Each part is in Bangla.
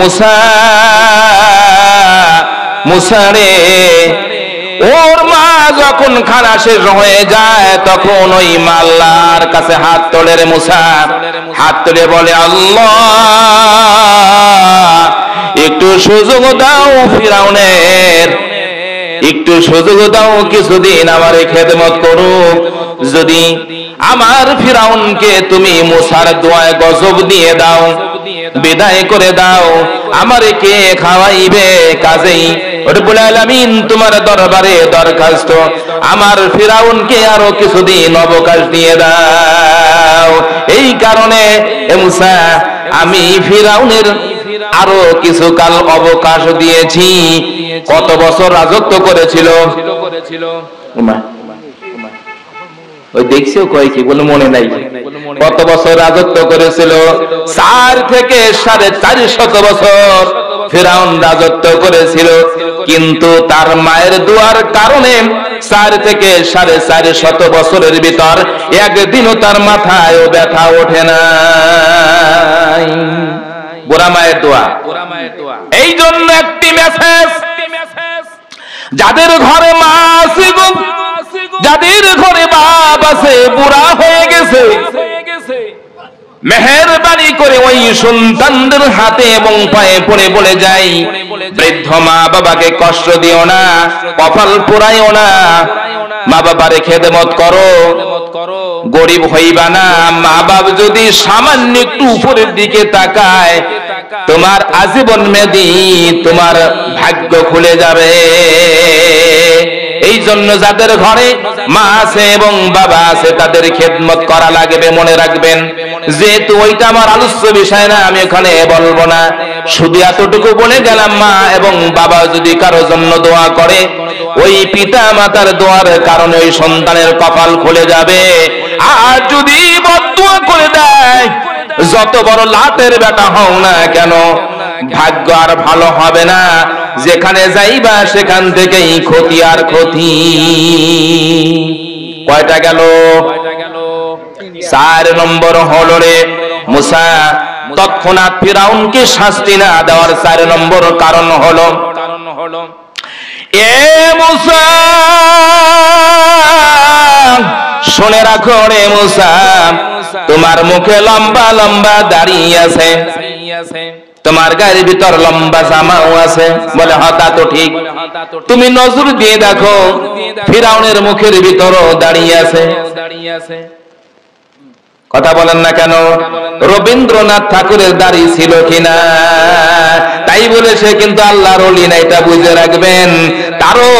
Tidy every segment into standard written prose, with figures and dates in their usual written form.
মুসা মুসা রে, ওর মা যখন খানা শেষ হয়ে যায় তখন ওই মা আল্লাহর কাছে হাত তোলে রে মুসা, হাত তুলে বলে আল্লাহ একটু সুযোগ দাও ফিরাউনের, একটু সুযোগ দাও, কিছুদিন আমার খেদমত করুক। যদি আমার ফিরাউনকে তুমি মুসার দোয়ায় গজব দিয়ে দাও, বিদায় করে দাও, আমারে কে খাওয়াইবে? কাজেই রব্বুল আলামিন তোমার দরবারে দরখাস্ত, আমার ফিরাউনকে আরো কিছুদিন অবকাশ দিয়ে দাও। এই কারণে মুসা আমি ফিরাউনের আরো কিছু কাল অবকাশ দিয়েছি। কত বছর রাজত্ব করেছিল? ওই দেখছিও কয় কি বলে মনে নাই, কত বছর রাজত্ব করেছিল? 4 থেকে 450 বছর ফিরাউন রাজত্ব করেছিল। কিন্তু তার মায়ের দোয়ার কারণে 4 থেকে 450 বছরের ভিতর একদিনও তার মাথায় ব্যথা ওঠে না। বুড়া মায়ের দোয়া। এই জন্য একটি মেসেজ, যাদের ঘরে মা আছে, যাদের ঘরে বাপ আছে, বুড়া হয়ে গেছে, মেহেরবানি করে ওই সন্তানদের হাতে এবং পায়ে পড়ে বলে যাই, বৃদ্ধ মা বাবাকে কষ্ট দিও না, কপাল পোড়াইও না, মা বাবার খেদমত করো, গরিব হইবা না। মা বাপ যদি সামান্য একটু উপরের দিকে তাকায়, তোমার আজীবন মেয়াদী তোমার ভাগ্য খুলে যাবে। এই জন্য যাদের ঘরে মা আছে এবং বাবা আছে তাদের খেদমত করা লাগবে, মনে রাখবেন। যেহেতু ওইটা আমার আলোচ্য বিষয় না, আমি ওখানে বলবো না, শুধু এতটুকু বলে গেলাম, মা এবং বাবা যদি কারো জন্য দোয়া করে, ওই পিতা মাতার দোয়ার কারণে ওই সন্তানের কপাল খুলে যাবে। আর যদি বদদোয়া করে দেয়, যত বড় লাটের বেটা হও না কেন, ভাগ্য আর ভালো হবে না। যেখানে যাইবা সেখান থেকেই ক্ষতি আর ক্ষতি। কয়টা গেল? 4 নম্বর হলো রে মুসা তৎক্ষণাৎ ফিরাউনকে শাস্তি না দেওয়ার 4 নম্বর কারণ হলো, এ মুসা শুনে রাখো রে মুসা, তোমার মুখে লম্বা লম্বা দাড়ি আছে, তোমার গায়ের ভিতর লম্বা জামাও আছে। বলে হতা তো ঠিক, তুমি নজর দিয়ে দেখো ফিরাউনের মুখের ভিতরও দাঁড়িয়ে আছে। কথা বলেন না কেন? রবীন্দ্রনাথ ঠাকুরের দাড়ি ছিল কিনা? তাই বলে সে কিন্তু আল্লাহর ওলি না, এটা বুঝে রাখবেন। তারও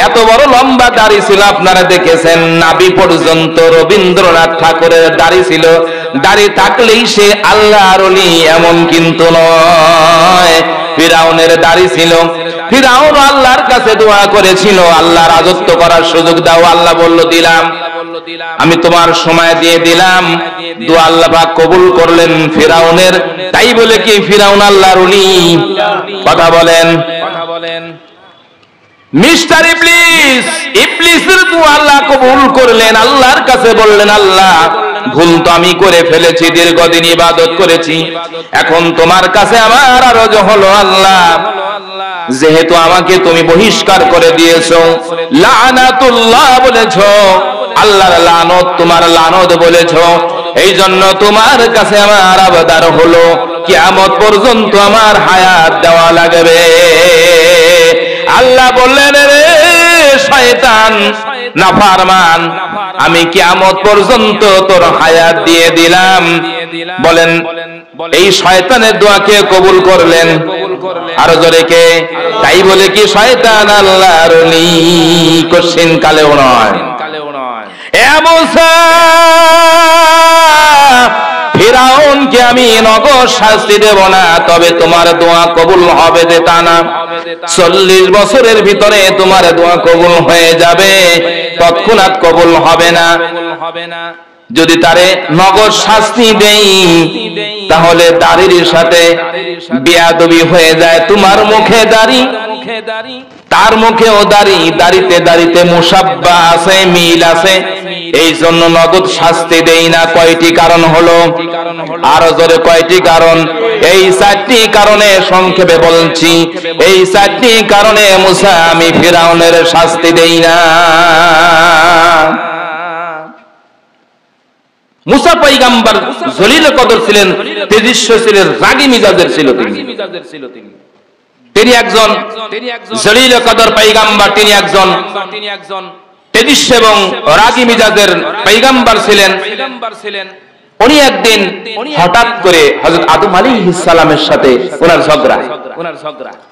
এত বড় লম্বা দাড়ি ছিল, আপনারা দেখেছেন নাভি পর্যন্ত রবীন্দ্রনাথ ঠাকুরের দাড়ি ছিল। দাড়ি থাকলেই সে আল্লাহর ওলি এমন কিন্তু নয়। ফিরাউনের দাড়ি ছিল, ফিরাউন আল্লাহর কাছে দোয়া করেছিল, আল্লাহ রাজত্ব করার সুযোগ দাও। আল্লাহ বলল দিলাম, আমি তোমার সময় দিয়ে দিলাম। দোয়া আল্লাহ পাক কবুল করলেন ফিরাউনের। তাই বলে কি ফিরাউন আল্লাহর ওলি? কথা বলেন। মিস্টার ইবলিস, ইবলিসের দোয়া আল্লাহ কবুল করলেন। আল্লাহর কাছে বললেন, আল্লাহ ভুল তো আমি করে ফেলেছি, দীর্ঘদিন ইবাদত করেছি, এখন তোমার কাছে আমার আরজ হলো, আল্লাহ যেহেতু আমাকে তুমি বহিষ্কার করে দিয়েছো, লানাতুল্লাহ বলেছো, আল্লাহর লানত, তোমার লানত বলেছো, এই জন্য তোমার কাছে আমার আবদার হলো কিয়ামত পর্যন্ত আমার হায়াত দেওয়া লাগবে। আল্লাহ বললেন, রে শয়তান নাফরমান, আমি কিয়ামত পর্যন্ত তোর হায়াত দিয়ে দিলাম। বলেন এই শয়তানের দোয়াকে কবুল করলেন? আরো জোরে কে? তাই বলে কি শয়তান আল্লাহর ওলি? কোশ্চিন কালেও নয়। এ মুসা, ফিরাউনকে আমি নগদ শাস্তি দেব না, তবে তোমার দোয়া কবুল হবে যে তা না। 40 বছরের ভিতরে তোমার দোয়া কবুল হয়ে যাবে, তৎক্ষণাৎ কবুল হবে না। যদি তারে নগদ শাস্তি দেই, তাহলে দাড়ির সাথে বেয়াদবি হয়ে যায়। তোমার মুখে দাড়ি, তার মুখেও দাড়ি, দাড়িতে দাড়িতে মুসাব্বা আছে, মিল আছে, এই জন্য নগদ শাস্তি দেই না। কয়টি কারণ হলো? আরো জোরে কয়টি কারণ? এই চারটি কারণে সংক্ষেপে বলছি, এই চারটি কারণে মুসা আমি ফিরাউনের শাস্তি দেই না। মুসা পয়গম্বর জলিল কদর ছিলেন, তেজস্ব ছিলেন, রাগী মিজাজের ছিল তিনি একজন জলিল কদর পয়গম্বর, তিনি একজন তেজস্ব এবং রাগী মিজাজের পয়গম্বর ছিলেন। উনি একদিন হঠাৎ করে হযরত আদম আলাইহিস সালামের সাথে ওনার ঝগড়া।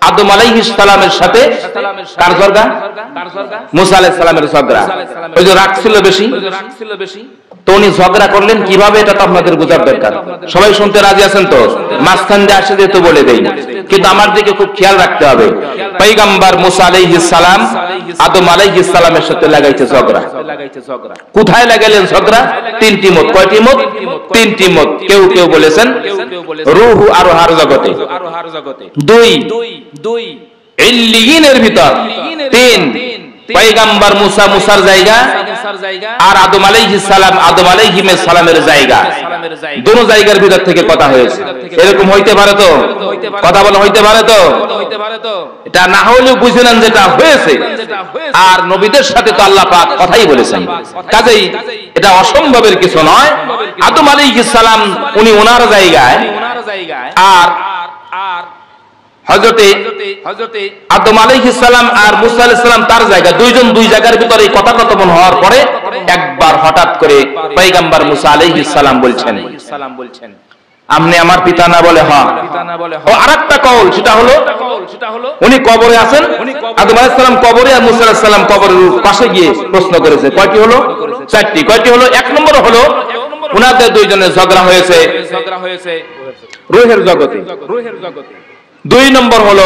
আদম আলাইহিস সালামের সাথে কার ঝগড়া? মুসা আলাইহিস সালামের ঝগড়া। ওই যে রাগ ছিল বেশি, তো উনি ঝগড়া করলেন কিভাবে, এটা তো আপনাদের বোঝার দরকার। সবাই শুনতে রাজি আছেন তো? মাঝখান দিয়ে আসে যেহেতু বলে দেই, কিন্তু আমার দিকে খুব খেয়াল রাখতে হবে। পয়গম্বর মুসা আলাইহিস সালাম আদম আলাইহিস সালামের সাথে লাগাইছে ঝগড়া। কোথায় লাগাইলেন ঝগড়া? তিনটি মত। কয়টি মত? তিনটি মত। কেউ কেউ বলেছেন রূহ আরোহার জগতে, দুই ইল্লিয়িনের ভিতর, তিন পয়গম্বর মুসা মুসার জায়গা, আর আদম আলাইহিস সালাম আদম আলাইহিস সালামের জায়গা। দুটো জায়গার ভিতর থেকে কথা হয়েছে। এরকম হইতে পারে তো? কথা বলা হইতে পারে তো? এটা না হলেও বুঝে নেন যেটা হয়েছে। আর নবীদের সাথে তো আল্লাহ পাক কথাই বলেছেন, কাজেই এটা অসম্ভবের কিছু নয়। আদম আলাইহিস সালাম উনি ওনার জায়গায়, আর হযরতে আদম আলাইহিস সালাম আর মুসা আলাইহিস সালাম তার জায়গা। দুইজন দুই জায়গার ভিতরে কথাকথন হওয়ার পরে একবার হঠাৎ করে পয়গম্বর মুসা আলাইহিস সালাম বলছেন, আপনি আমার পিতা না? বলে হ্যাঁ। ও আরেকটা কওল, সেটা হলো উনি কবরে আছেন, আদম আলাইহিস সালাম কবরে, আর মুসা আলাইহিস সালাম কবরের পাশে গিয়ে প্রশ্ন করেছে। কয়টি হলো? চারটি। কয়টি হলো? এক নম্বর হলো উনাদের দুইজনের ঝগড়া হয়েছে রূহের জগতে। দুই নম্বর হলো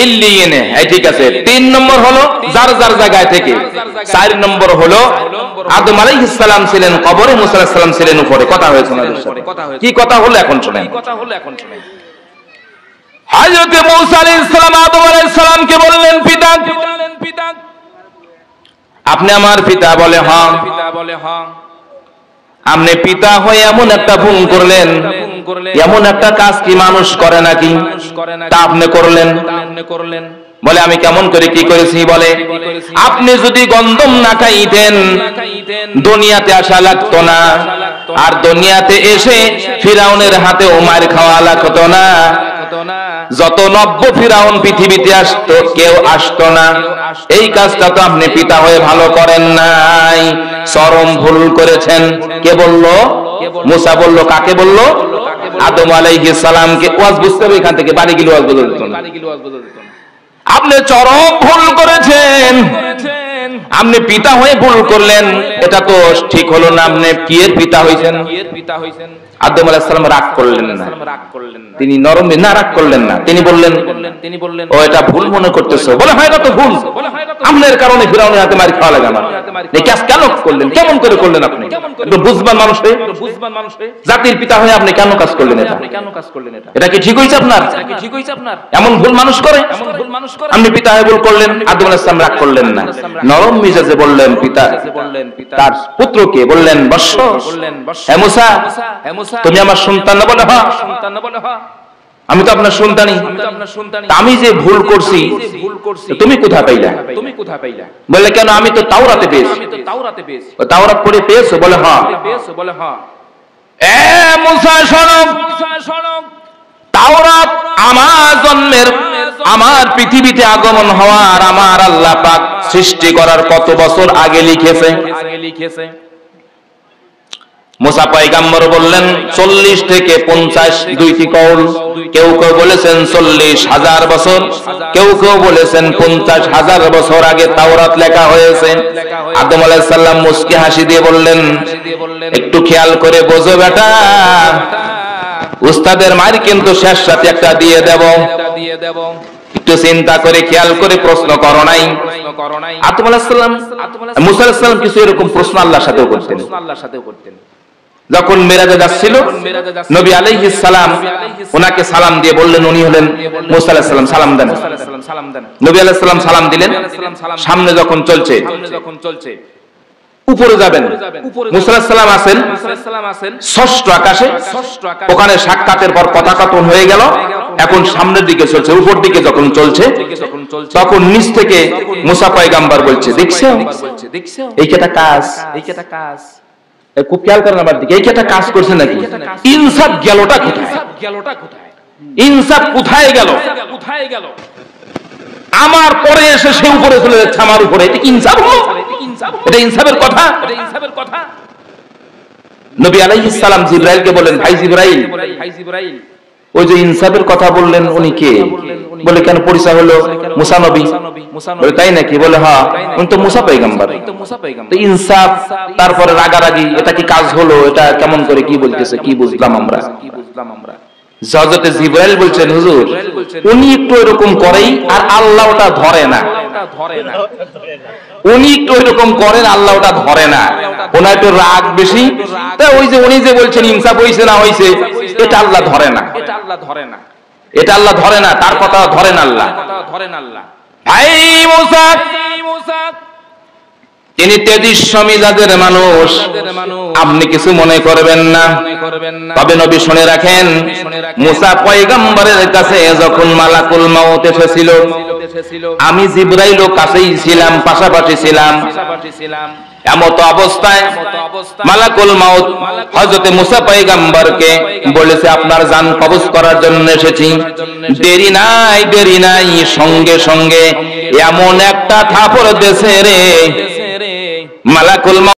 ইল্লিয়িনে, ঠিক আছে। তিন নম্বর হলো যার যার জায়গায় থেকে। চার নম্বর হলো আদম আলাইহিস সালাম ছিলেন কবরে, মুসা আলাইহিস সালাম ছিলেন উপরে। কথা হয়েছে ওনাদের সাথে। কি কথা হলো এখন শুনেন। হযরত মুসা আলাইহিস সালাম আদম আলাইহিস সালামকে বললেন, পিতা আপনি আমার পিতা? বলে হ্যাঁ। আপনি পিতা হয়ে এমন একটা ভুল করলেন, এমন একটা কাজ কি মানুষ করে নাকি, তা আপনি করলেন। বলে আমি কেমন করে কি করেছি? বলে আপনি যদি গন্ধম না খাইতেন দুনিয়াতে আসা লাগতো না, আর দুনিয়াতে এসে ফিরাউনের হাতে মার খাওয়া লাগতো না। যত নব্য ফিরাউন পৃথিবীতে আসতো কেউ আসতো না। এই কাজটা তো আপনি পিতা হয়ে ভালো করেন নাই, চরম ভুল করেছেন। কে বলল? মুসা বলল। কাকে বলল? আদম আলাইহিস সালামকে। ওয়াজ বুঝতে হবে এখান থেকে, বাড়ি গিয়ে ওয়াজ বুঝতে দিতেন। আপনি চরম ভুল করেছেন, আপনি পিতা হয়ে ভুল করলেন, এটা তো ঠিক হলো না। আপনি কি এর পিতা হইছেন? আদম আলাইহিস সালাম রাগ করলেন না, তিনি নরম না, রাগ করলেন না। তিনি বললেন ও এটা ভুল মনে করতেছো। বলে হয় না তো ভুল, আপনার কারণে ফিরাউনের হাতে মার খাওয়া লাগে আমার। এই কাজ কেন করলেন? কেমন করে করলেন আপনি? একটু বুঝবান মানুষ হয়ে, জাতির পিতা হয়ে আপনি কেন কাজ করলেন? এটা কি ঠিক হয়েছে আপনার? এমন ভুল মানুষ করে? আপনি পিতা হয়ে ভুল করলেন। আদম আলাইহিস সালাম রাগ করলেন না, নরম মিজাজে বললেন পিতা তার পুত্রকে বললেন, বৎস হে মুসা, তুমি আমার সন্তান না? বলে হ্যাঁ। আমি তো আপনার সন্তানই। আমি যে ভুল করছি তুমি কোথা পাইলা? বলে কেন? আমি তো তাওরাতে পেয়েছি। তাওরাত পড়ে পেয়েছো? বলে হ্যাঁ। এ মুসা শোনো, তাওরাত আমার জন্মের, আমার পৃথিবীতে আগমন হওয়ার, আমার আল্লাহ পাক সৃষ্টি করার কত বছর আগে লিখেছে। মুসা পয়গম্বর বললেন 40 থেকে 50, দুইটি কওল। কেউ কেউ বলেছেন 40,000 বছর, কেউ কেউ বলেছেন 50,000 বছর আগে তাওরাত লেখা হয়েছে। আদম আলাইহিস সালাম মুস্কি হাসি দিয়ে বললেন, একটু খেয়াল করে বোঝো বেটা, উস্তাদের মার কিন্তু শেষ রাতে একটা দিয়ে দেব, একটু চিন্তা করে খেয়াল করে প্রশ্ন করো নাই। আদম আলাইহিস সালাম, মুসা আলাইহিস সালাম কিছু এরকম প্রশ্ন আল্লাহর সাথেও করতেন। যখন মেরাজে যাচ্ছিল নবী আলাইহিস সালাম ওনাকে সালাম দিয়ে বললেন, উনি হলেন মুসা আলাইহিস সালাম, সালাম দেন। নবী আলাইহিস সালাম সালাম দিলেন। সামনে যখন চলছে উপরে যাবেন, মুসা আলাইহিস সালাম আছেন ষষ্ঠ আকাশে, ওখানে সাক্ষাতের পর কথাকাতন হয়ে গেল। এখন সামনের দিকে চলছে, উপর দিকে যখন চলছে তখন নিচ থেকে মুসা পয়গাম্বর বলছে, দেখছো এই কেটা কাজ, খুব খেয়াল করেন আমার দিকে, এই কেটা কাজ করছে নাকি? ইনসাফ গেলটা কোথায়? ইনসাফ কোথায় গেল? আমার পরে এসে সে উপরে চলে যাচ্ছে আমার উপরে, এটা কি ইনসাফ হলো? এটা ইনসাফের কথা? নবী আলাইহিস সালাম জিবরাইলকে বলেন, ভাই জিবরাইল, ওই যে ইনসাফের কথা বললেন উনি কে? বলে কেন, পরিচয় হলো মুসা নবী। বলে তাই নাকি? বলে হ্যাঁ, উনি তো মুসা পয়গম্বর। তো ইনসাফ তারপরে রাগারাগি, এটা কি কাজ হলো? এটা কেমন করে কি বলতেছে, কি বুঝলাম আমরা? হযরতে জিবরাইল বলছেন, হুজুর উনি একটু এরকম করেই আর আল্লাহ ওটা ধরে না। উনি একটু এরকম করেন, আল্লাহ ওটা ধরে না, ওনার একটু রাগ বেশি। তা ওই যে উনি যে বলছেন ইনসাফ হইছে না হইছে, এটা আল্লাহ ধরে না, এটা আল্লাহ ধরে না, তার কথা ধরেন আল্লাহ। ভাই মুসা তিনি তেজস্ব মিজাজের মানুষ, আপনি কিছু মনে করবেন না। তবে নবী শুনে রাখেন, মুসা পয়গম্বরের কাছে যখন মালাকুল মাউত এসেছিল, আমি জিবরাইলও কাছেই ছিলাম, পাশাপাশি ছিলাম। এমত অবস্থায় মালাকুল মাউত হযরতে মুসা পয়গম্বরকে বলেছে, আপনার জান কবজ করার জন্য এসেছি। দেরি নাই, সঙ্গে সঙ্গে এমন একটা থাপড় দেশে রে মালাকুল